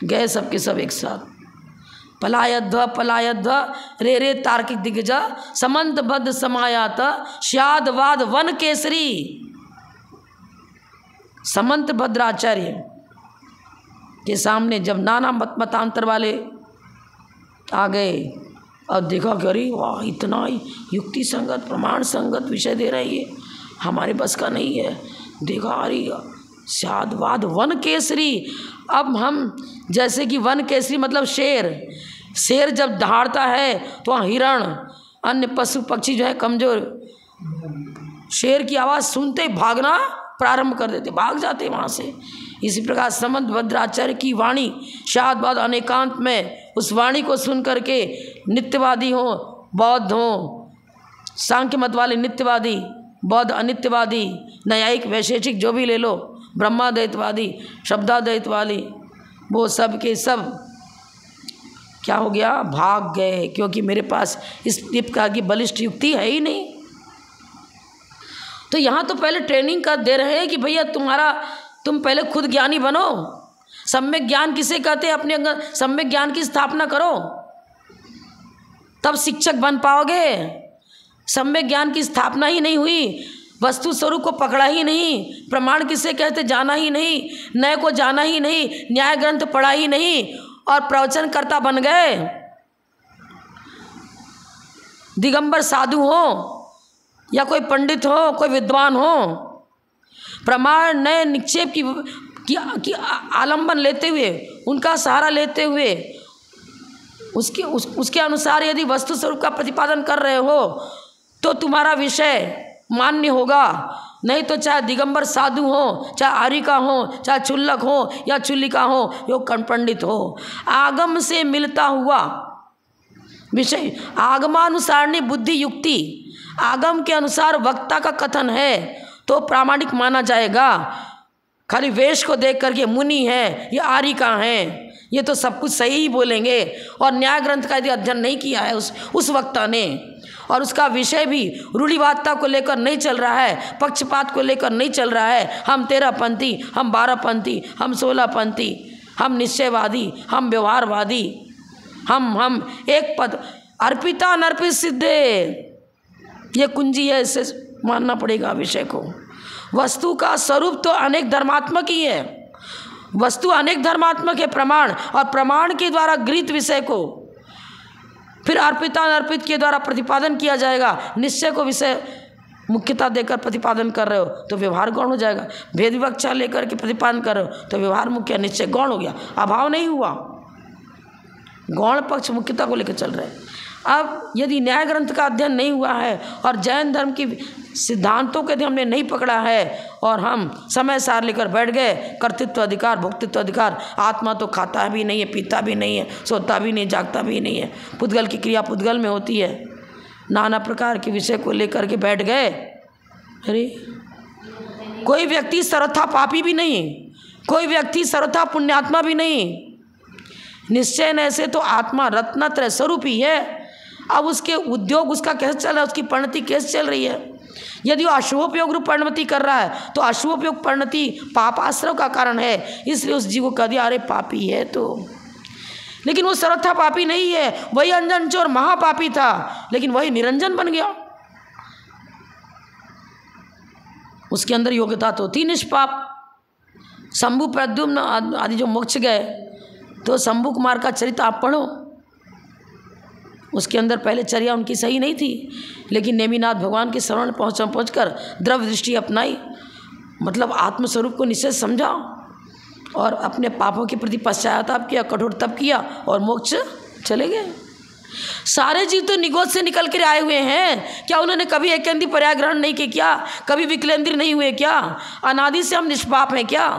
गए सबके सब एक साथ। पलायध्व पलायध्व रे रे तार्किक दिग्गज समंत बद्ध समायात श्याद वाद वन केसरी। समंत भद्राचार्य के सामने जब नाना मतांतर वाले आ गए और देखा कि अरे वाह, इतना युक्ति संगत प्रमाण संगत विषय दे रहे, ये हमारे बस का नहीं है। देखा अरे शादवाद वन केसरी। अब हम जैसे कि वन केसरी मतलब शेर जब दहाड़ता है तो वहाँ हिरण अन्य पशु पक्षी जो है कमजोर शेर की आवाज़ सुनते ही भागना प्रारंभ कर देते, भाग जाते वहाँ से। इसी प्रकार समंत भद्राचार्य की वाणी शादवाद अनेकांत में उस वाणी को सुन करके नित्यवादी हो, बौद्ध हो, सांख्य मत वाले नित्यवादी, बौद्ध अनित्यवादी, न्यायिक वैशेषिक जो भी ले लो, ब्रह्माद्वैतवादी, शब्दाद्वैतवादी, वो सब के सब क्या हो गया, भाग गए। क्योंकि मेरे पास इस प्रकार की बलिष्ठ युक्ति है ही नहीं। तो यहाँ तो पहले ट्रेनिंग कर दे रहे हैं कि भैया तुम पहले खुद ज्ञानी बनो। सम्यक ज्ञान किसे कहते हैं? अपने अंदर सम्यक ज्ञान की स्थापना करो, तब शिक्षक बन पाओगे। सम्यक ज्ञान की स्थापना ही नहीं हुई, वस्तु स्वरूप को पकड़ा ही नहीं, प्रमाण किसे कहते जाना ही नहीं, न्याय को जाना ही नहीं, न्याय ग्रंथ पढ़ा ही नहीं और प्रवचनकर्ता बन गए। दिगंबर साधु हो या कोई पंडित हो, कोई विद्वान हो, प्रमाण नए निक्षेप की आलंबन लेते हुए, उनका सहारा लेते हुए उसके अनुसार यदि वस्तु स्वरूप का प्रतिपादन कर रहे हो तो तुम्हारा विषय मान्य होगा। नहीं तो चाहे दिगंबर साधु हो, चाहे आर्यिका हो, चाहे चुल्लक हो या चुल्लिका हो, यो पंडित हो, आगम से मिलता हुआ विषय, आगमानुसारणी बुद्धि युक्ति, आगम के अनुसार वक्ता का कथन है तो प्रामाणिक माना जाएगा। खाली वेश को देख करके मुनि है या आर्यिका है, ये तो सब कुछ सही ही बोलेंगे और न्याय ग्रंथ का यदि अध्ययन नहीं किया है उस वक्ता ने, और उसका विषय भी रूढ़िवादिता को लेकर नहीं चल रहा है, पक्षपात को लेकर नहीं चल रहा है, हम 13पंथी, हम 12पंथी, हम 16पंथी, हम निश्चयवादी, हम व्यवहारवादी, हम एक पद अर्पिता नर्पित सिद्धे, ये कुंजी है, इससे मानना पड़ेगा विषय को। वस्तु का स्वरूप तो अनेक धर्मात्मक ही है, वस्तु अनेक धर्मात्मक है प्रमाण, और प्रमाण के द्वारा गृहीत विषय को फिर अर्पिता अर्पित के द्वारा प्रतिपादन किया जाएगा। निश्चय को विषय मुख्यता देकर प्रतिपादन कर रहे हो तो व्यवहार गौण हो जाएगा। भेद विवक्षा लेकर के प्रतिपादन कर रहे हो तो व्यवहार मुख्य, निश्चय गौण हो गया, अभाव नहीं हुआ, गौण पक्ष मुख्यता को लेकर चल रहे हैं। अब यदि न्याय ग्रंथ का अध्ययन नहीं हुआ है और जैन धर्म की सिद्धांतों के यदि हमने नहीं पकड़ा है और हम समय सार लेकर बैठ गए, कर्तृत्व अधिकार, भोक्तृत्व अधिकार, आत्मा तो खाता भी नहीं है, पीता भी नहीं है, सोता भी नहीं, जागता भी नहीं है, पुद्गल की क्रिया पुद्गल में होती है, नाना प्रकार के विषय को लेकर के बैठ गए। अरे कोई व्यक्ति सर्वथा पापी भी नहीं, कोई व्यक्ति सर्वथा पुण्यात्मा भी नहीं, निश्चय न से तो आत्मा रत्नत्रय स्वरूप ही है। अब उसके उद्योग उसका कैसे चल रहा है, उसकी परिणति कैसे चल रही है। यदि वो अशुभोपयोग रूप परिणति कर रहा है तो अशुभोपयोग परिणति पापाश्रव का कारण है, इसलिए उस जीव को कह दिया अरे पापी है तो। लेकिन वो सर्वथा पापी नहीं है, वही अंजन चोर महापापी था, लेकिन वही निरंजन बन गया। उसके अंदर योग्यता तो थी निष्पाप। शंभु प्रद्युम्न आदि जो मोक्ष गए, तो शंभु कुमार का चरित्र आप पढ़ो, उसके अंदर पहले चर्या उनकी सही नहीं थी, लेकिन नेमिनाथ भगवान के शरण पहुँचकर द्रव्य दृष्टि अपनाई, मतलब आत्मस्वरूप को निश्चय समझा और अपने पापों के प्रति पश्चाताप किया, कठोर तप किया और मोक्ष चले गए। सारे जीव तो निगोद से निकल कर आए हुए हैं, क्या उन्होंने कभी एकेंद्री पर्याय ग्रहण नहीं किया क्या? कभी विकलेंद्री नहीं हुए क्या? अनादि से हम निष्पाप हैं क्या?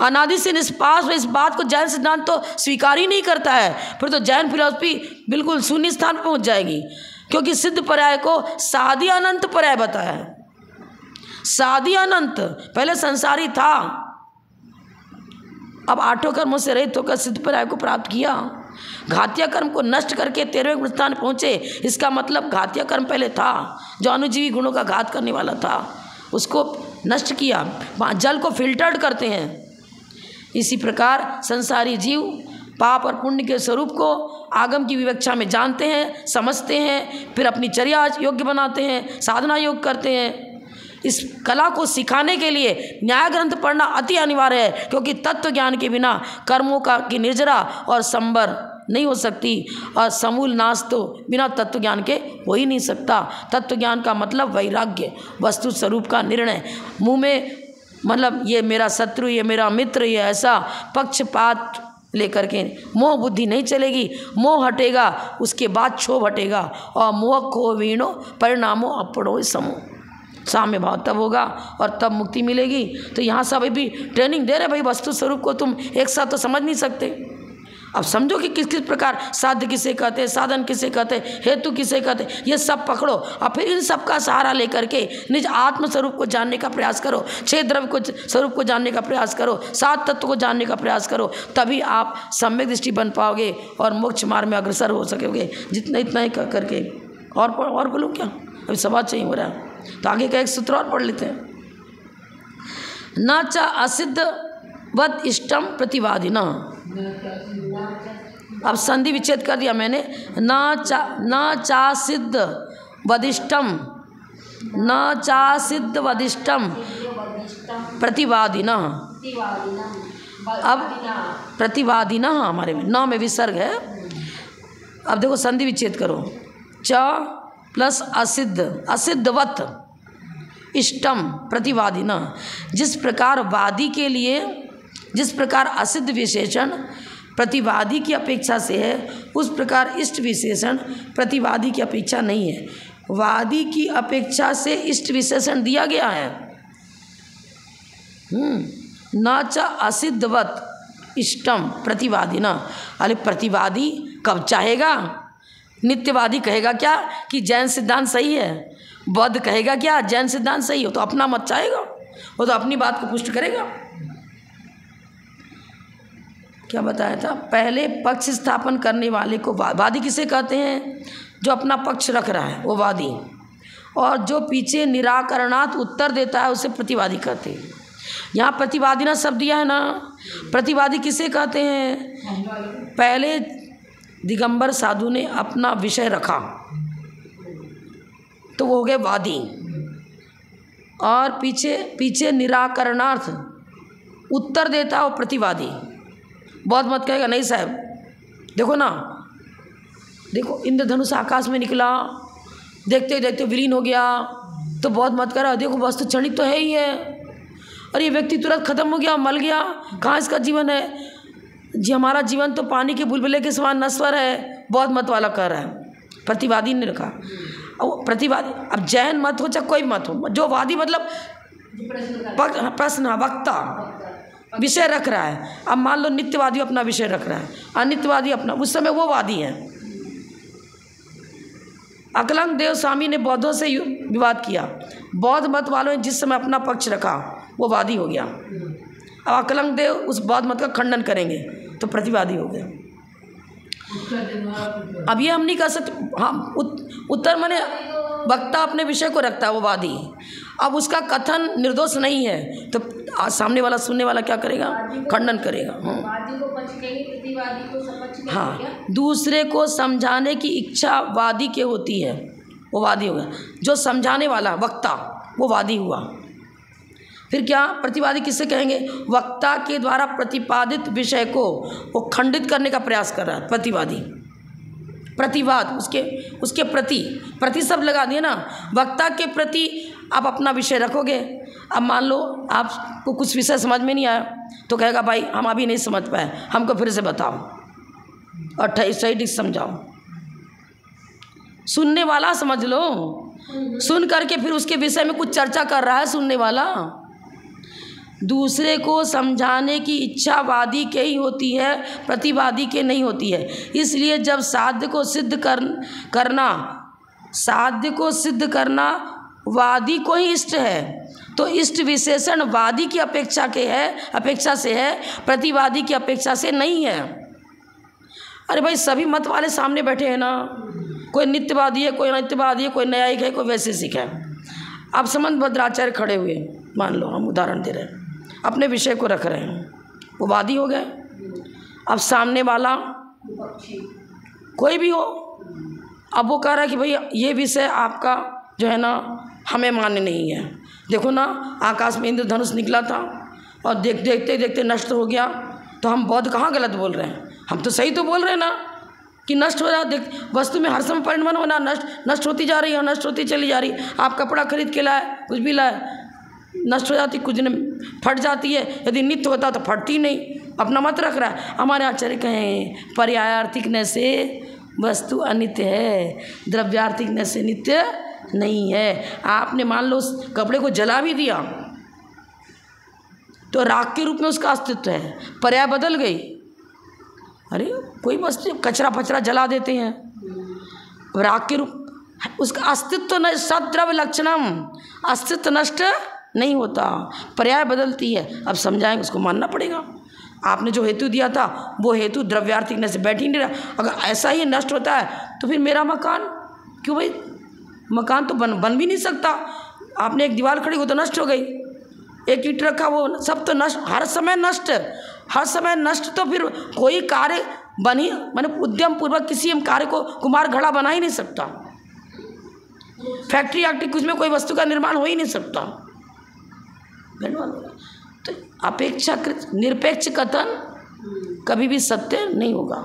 अनादि से निष्पाप, इस बात को जैन सिद्धांत तो स्वीकार ही नहीं करता है, फिर तो जैन फिलॉसफी बिल्कुल शून्य स्थान पर पहुंच जाएगी, क्योंकि सिद्ध पर्याय को सादि अनंत पर्याय बताया है। सादि अनंत पहले संसारी था, अब आठों कर्मों से रहित होकर सिद्ध पर्याय को प्राप्त किया। घातिया कर्म को नष्ट करके 13वें स्थान पहुँचे, इसका मतलब घातिया कर्म पहले था, जो अनुजीवी गुणों का घात करने वाला था, उसको नष्ट किया, जल को फिल्टर्ड करते हैं। इसी प्रकार संसारी जीव पाप और पुण्य के स्वरूप को आगम की विवक्षा में जानते हैं, समझते हैं, फिर अपनी चर्या योग्य बनाते हैं, साधना योग करते हैं। इस कला को सिखाने के लिए न्याय ग्रंथ पढ़ना अति अनिवार्य है, क्योंकि तत्व ज्ञान के बिना कर्मों की निर्जरा और संबर नहीं हो सकती, और समूल नाश तो बिना तत्व ज्ञान के हो ही नहीं सकता। तत्व ज्ञान का मतलब वैराग्य, वस्तु स्वरूप का निर्णय। मुँह में मतलब ये मेरा शत्रु, ये मेरा मित्र, ये ऐसा पक्षपात लेकर के मोह बुद्धि नहीं चलेगी। मोह हटेगा, उसके बाद क्षोभ हटेगा, और मोह को वीणो परिणामो अपड़ो समो, साम्य भाव तब होगा और तब मुक्ति मिलेगी। तो यहाँ सब अभी ट्रेनिंग दे रहे भाई, वस्तु स्वरूप को तुम एक साथ तो समझ नहीं सकते। अब समझो कि किस किस प्रकार साध्य किसे कहते हैं, साधन किसे कहते हैं, हेतु किसे कहते हैं, ये सब पकड़ो और फिर इन सब का सहारा लेकर के निज आत्म स्वरूप को जानने का प्रयास करो, 6 द्रव्य को स्वरूप को जानने का प्रयास करो, 7 तत्व को जानने का प्रयास करो, तभी आप सम्यक दृष्टि बन पाओगे और मोक्ष मार्ग में अग्रसर हो सकोगे। जितना इतना ही करके और बोलूँ क्या, अभी सवाल चाहिए हो रहा है, तो आगे का एक सूत्र और पढ़ लेते हैं। न च असिद्धवत इष्टम प्रतिवादिना, अब संधि विच्छेद कर दिया मैंने। न चासिद्ध वदिष्टम, न चासिद्ध वदिष्टम प्रतिवादिना। अब प्रतिवादिना हमारे में न में विसर्ग है। अब देखो संधि विच्छेद करो, च प्लस असिद्ध, असिद्धवत इष्टम प्रतिवादिना। जिस प्रकार वादी के लिए जिस प्रकार असिद्ध विशेषण प्रतिवादी की अपेक्षा से है, उस प्रकार इष्ट विशेषण प्रतिवादी की अपेक्षा नहीं है। वादी की अपेक्षा से इष्ट विशेषण दिया गया है। न च असिद्धवत इष्टम प्रतिवादिना। अरे प्रतिवादी कब चाहेगा? नित्यवादी कहेगा क्या कि जैन सिद्धांत सही है, बौद्ध कहेगा क्या जैन सिद्धांत सही हो, तो अपना मत चाहेगा, वो तो अपनी बात को पुष्ट करेगा। क्या बताया था पहले, पक्ष स्थापन करने वाले को वादी किसे कहते हैं? जो अपना पक्ष रख रहा है वो वादी, और जो पीछे निराकरणात् उत्तर देता है उसे प्रतिवादी कहते हैं। यहाँ प्रतिवादिना शब्द दिया है ना, प्रतिवादी किसे कहते हैं? पहले दिगंबर साधु ने अपना विषय रखा तो वो हो गए वादी, और पीछे निराकरणार्थ उत्तर देता है वो प्रतिवादी। बहुत मत कहेगा नहीं साहब, देखो ना, देखो इंद्रधनुष आकाश में निकला, देखते देखते विलीन हो गया, तो बहुत मत करा, देखो वस्तु क्षणिक तो है ही है, और ये व्यक्ति तुरंत खत्म हो गया, मल गया, कहाँ इसका जीवन है? जी हमारा जीवन तो पानी के बुलबुले के समान नश्वर है, बहुत मत वाला कह रहा है। प्रतिवादी ने रखा। अब प्रतिवादी, अब जैन मत हो चाहे कोई मत हो, जो वादी मतलब प्रश्न वक्ता विषय रख रहा है। अब मान लो नित्यवादी अपना विषय रख रहा है, अनित्यवादी अपना, उस समय वो वादी है। अकलंग देव स्वामी ने बौद्धों से विवाद किया, बौद्ध मत वालों ने जिस समय अपना पक्ष रखा वो वादी हो गया। अब अकलंग देव उस बौद्ध मत का खंडन करेंगे तो प्रतिवादी हो गए। अब ये हम नहीं कर सकते, हाँ उत्तर माने वक्ता अपने विषय को रखता है वो वादी, अब उसका कथन निर्दोष नहीं है तो सामने वाला सुनने वाला क्या करेगा? खंडन करेगा। हाँ, दूसरे को समझाने की इच्छा वादी के होती है, वो वादी होगा। जो समझाने वाला वक्ता वो वादी हुआ। फिर क्या प्रतिवादी किससे कहेंगे? वक्ता के द्वारा प्रतिपादित विषय को वो खंडित करने का प्रयास कर रहा है प्रतिवादी। प्रतिवाद उसके प्रति सब लगा दिए ना, वक्ता के प्रति आप अपना विषय रखोगे। अब मान लो आपको कुछ विषय समझ में नहीं आया तो कहेगा भाई हम अभी नहीं समझ पाए, हमको फिर से बताओ और सही ठीक समझाओ। सुनने वाला समझ लो, सुन करके फिर उसके विषय में कुछ चर्चा कर रहा है सुनने वाला। दूसरे को समझाने की इच्छा वादी के ही होती है, प्रतिवादी के नहीं होती है। इसलिए जब साध्य को सिद्ध करना वादी को ही इष्ट है तो इष्ट विशेषण वादी की अपेक्षा से है, प्रतिवादी की अपेक्षा से नहीं है। अरे भाई सभी मत वाले सामने बैठे हैं ना, कोई नित्यवादी है, कोई अनित्यवादी है, कोई न्यायिक है, कोई वैशेषिक है। अब समंत भद्राचार्य खड़े हुए, मान लो हम उदाहरण दे रहे हैं, अपने विषय को रख रहे हैं, वो वादी हो गए। अब सामने वाला कोई भी हो, अब वो कह रहा है कि भाई ये विषय आपका जो है ना हमें मान्य नहीं है। देखो ना, आकाश में इंद्रधनुष निकला था और देखते देखते नष्ट हो गया, तो हम बौद्ध कहाँ गलत बोल रहे हैं? हम तो सही तो बोल रहे हैं ना कि नष्ट हो जाए, वस्तु में हर समय परिवर्तन होना, नष्ट होती जा रही है, नष्ट होती चली जा रही। आप कपड़ा खरीद के लाए, कुछ भी लाए, नष्ट हो जाती, कुछ दिन फट जाती है। यदि नित्य होता तो फटती नहीं, अपना मत रख रहा है। हमारे आचार्य कहें पर्यायार्थिक न से वस्तु अनित्य है, द्रव्यार्थिक न से नित्य नहीं है। आपने मान लो उस कपड़े को जला भी दिया तो राख के रूप में उसका अस्तित्व है, पर्याय बदल गई। अरे कोई वस्तु कचरा फचरा जला देते हैं, राख के रूप, उसका अस्तित्व न सद्रव्य लक्षणम, अस्तित्व नष्ट नहीं होता, पर्याय बदलती है। अब समझाएंगे, उसको मानना पड़ेगा। आपने जो हेतु दिया था वो हेतु द्रव्यार्थिक न से बैठ ही नहीं रहा। अगर ऐसा ही नष्ट होता है तो फिर मेरा मकान क्यों भाई? मकान तो बन भी नहीं सकता। आपने एक दीवार खड़ी, वो तो नष्ट हो गई। एक ईंट रखा, वो सब तो नष्ट, हर समय नष्ट, हर समय नष्ट। तो फिर कोई कार्य बनी, मैंने उद्यम पूर्वक किसी हम कार्य को कुमार घड़ा बना ही नहीं सकता। फैक्ट्री एक्ट्री कुछ में कोई वस्तु का निर्माण हो ही नहीं सकता। तो अपेक्षाकृत निरपेक्ष कथन कभी भी सत्य नहीं होगा।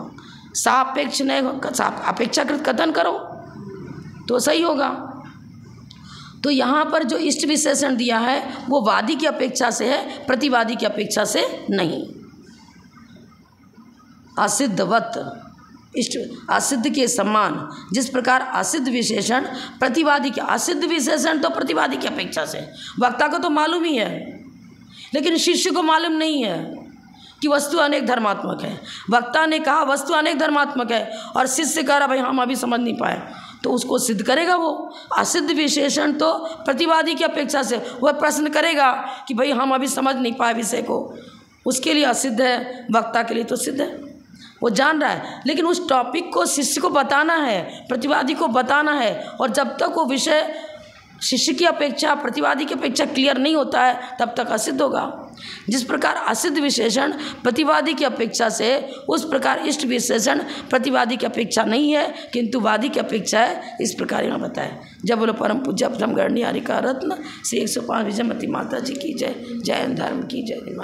सापेक्ष नहीं, अपेक्षाकृत कथन करो तो सही होगा। तो यहाँ पर जो इष्ट विशेषण दिया है वो वादी की अपेक्षा से है, प्रतिवादी की अपेक्षा से नहीं। असिद्धवत, इष्ट असिद्ध के समान, जिस प्रकार असिद्ध विशेषण प्रतिवादी के, असिद्ध विशेषण तो प्रतिवादी की अपेक्षा से, वक्ता को तो मालूम ही है लेकिन शिष्य को मालूम नहीं है कि वस्तु अनेक धर्मात्मक है। वक्ता ने कहा वस्तु अनेक धर्मात्मक है और शिष्य कह रहा भाई हम अभी समझ नहीं पाए, तो उसको सिद्ध करेगा वो। असिद्ध विशेषण तो प्रतिवादी की अपेक्षा से वह प्रश्न करेगा कि भाई हम अभी समझ नहीं पाए विषय को, उसके लिए असिद्ध है, वक्ता के लिए तो सिद्ध है, वो जान रहा है। लेकिन उस टॉपिक को शिष्य को बताना है, प्रतिवादी को बताना है, और जब तक वो विषय शिष्य की अपेक्षा प्रतिवादी की अपेक्षा क्लियर नहीं होता है तब तक असिद्ध होगा। जिस प्रकार असिद्ध विशेषण प्रतिवादी की अपेक्षा से, उस प्रकार इष्ट विशेषण प्रतिवादी की अपेक्षा नहीं है किंतु वादी की अपेक्षा है। इस प्रकार यहाँ बताए। जब बोलो परम पूज्य प्रथम गणनीय हरि का रत्न श्री 105 विजयमती माता जी की जय। जय हिंद, धर्म की जय।